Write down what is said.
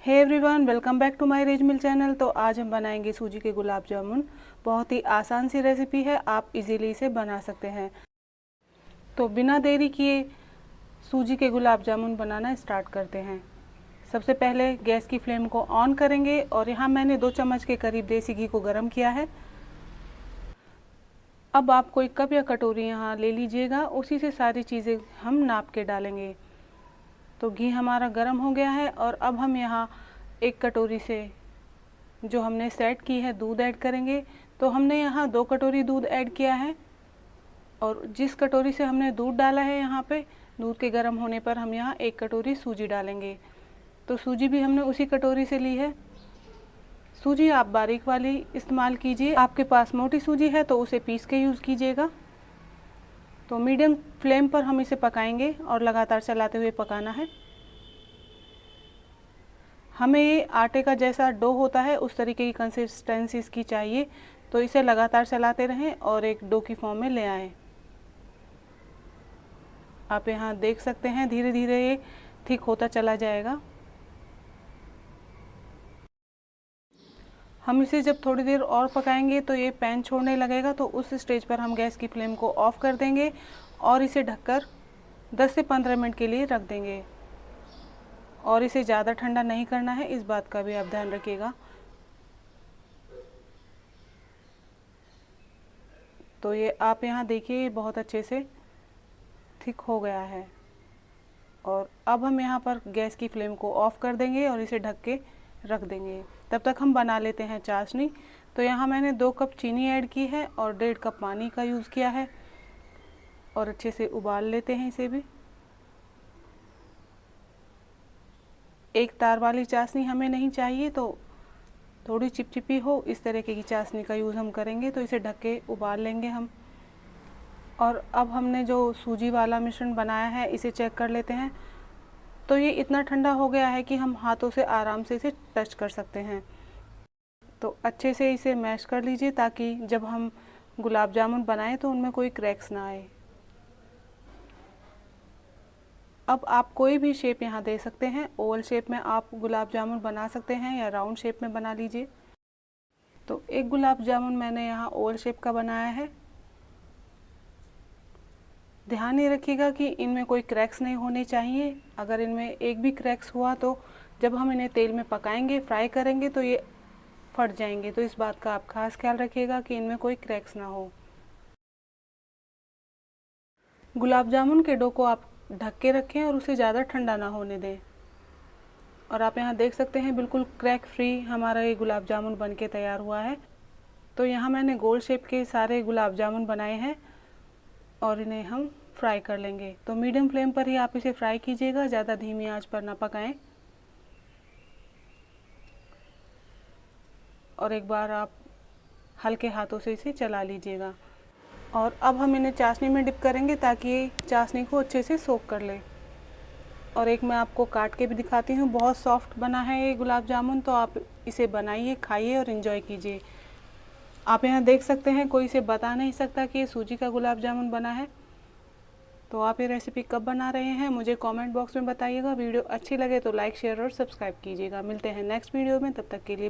Hey everyone, welcome back to my रेज मिल channel. तो आज हम बनाएंगे सूजी के गुलाब जामुन। बहुत ही आसान सी रेसिपी है, आप इजीली इसे बना सकते हैं। तो बिना देरी किए सूजी के गुलाब जामुन बनाना स्टार्ट करते हैं। सबसे पहले गैस की फ्लेम को ऑन करेंगे और यहाँ मैंने 2 चम्मच के करीब देसी घी को गर्म किया है। अब आप कोई कप या कटोरी यहाँ ले लीजिएगा, उसी से सारी चीज़ें हम नाप के डालेंगे। तो घी हमारा गर्म हो गया है और अब हम यहाँ एक कटोरी से जो हमने सेट की है दूध ऐड करेंगे। तो हमने यहाँ 2 कटोरी दूध ऐड किया है और जिस कटोरी से हमने दूध डाला है यहाँ पे दूध के गर्म होने पर हम यहाँ 1 कटोरी सूजी डालेंगे। तो सूजी भी हमने उसी कटोरी से ली है। सूजी आप बारीक वाली इस्तेमाल कीजिए, आपके पास मोटी सूजी है तो उसे पीस के यूज़ कीजिएगा। तो मीडियम फ्लेम पर हम इसे पकाएंगे और लगातार चलाते हुए पकाना है। हमें ये आटे का जैसा डो होता है उस तरीके की कंसिस्टेंसी इसकी चाहिए। तो इसे लगातार चलाते रहें और एक डो की फॉर्म में ले आएँ। आप यहाँ देख सकते हैं धीरे धीरे ये थिक होता चला जाएगा। हम इसे जब थोड़ी देर और पकाएंगे तो ये पैन छोड़ने लगेगा। तो उस स्टेज पर हम गैस की फ्लेम को ऑफ कर देंगे और इसे ढककर 10 से 15 मिनट के लिए रख देंगे। और इसे ज़्यादा ठंडा नहीं करना है, इस बात का भी आप ध्यान रखिएगा। तो ये आप यहाँ देखिए बहुत अच्छे से थिक हो गया है। और अब हम यहाँ पर गैस की फ्लेम को ऑफ कर देंगे और इसे ढक के रख देंगे। तब तक हम बना लेते हैं चाशनी। तो यहाँ मैंने 2 कप चीनी ऐड की है और 1.5 कप पानी का यूज़ किया है और अच्छे से उबाल लेते हैं इसे भी। एक तार वाली चाशनी हमें नहीं चाहिए, तो थोड़ी चिपचिपी हो इस तरीके की चाशनी का यूज़ हम करेंगे। तो इसे ढक के उबाल लेंगे हम। और अब हमने जो सूजी वाला मिश्रण बनाया है इसे चेक कर लेते हैं। तो ये इतना ठंडा हो गया है कि हम हाथों से आराम से इसे टच कर सकते हैं। तो अच्छे से इसे मैश कर लीजिए ताकि जब हम गुलाब जामुन बनाएं तो उनमें कोई क्रैक्स ना आए। अब आप कोई भी शेप यहाँ दे सकते हैं। ओवल शेप में आप गुलाब जामुन बना सकते हैं या राउंड शेप में बना लीजिए। तो एक गुलाब जामुन मैंने यहाँ ओवल शेप का बनाया है। ध्यान ये रखिएगा कि इनमें कोई क्रैक्स नहीं होने चाहिए। अगर इनमें एक भी क्रैक्स हुआ तो जब हम इन्हें तेल में पकाएंगे, फ्राई करेंगे तो ये फट जाएंगे। तो इस बात का आप खास ख्याल रखिएगा कि इनमें कोई क्रैक्स ना हो। गुलाब जामुन के डो को आप ढक के रखें और उसे ज़्यादा ठंडा ना होने दें। और आप यहाँ देख सकते हैं बिल्कुल क्रैक फ्री हमारा ये गुलाब जामुन बन के तैयार हुआ है। तो यहाँ मैंने गोल शेप के सारे गुलाब जामुन बनाए हैं और इन्हें हम फ्राई कर लेंगे। तो मीडियम फ्लेम पर ही आप इसे फ्राई कीजिएगा, ज़्यादा धीमी आंच पर ना पकाएं। और एक बार आप हल्के हाथों से इसे चला लीजिएगा। और अब हम इन्हें चाशनी में डिप करेंगे ताकि ये चाशनी को अच्छे से सोक कर ले। और एक मैं आपको काट के भी दिखाती हूँ। बहुत सॉफ्ट बना है ये गुलाब जामुन। तो आप इसे बनाइए, खाइए और इन्जॉय कीजिए। आप यहाँ देख सकते हैं कोई इसे बता नहीं सकता कि ये सूजी का गुलाब जामुन बना है। तो आप ये रेसिपी कब बना रहे हैं मुझे कमेंट बॉक्स में बताइएगा। वीडियो अच्छी लगे तो लाइक, शेयर और सब्सक्राइब कीजिएगा। मिलते हैं नेक्स्ट वीडियो में, तब तक के लिए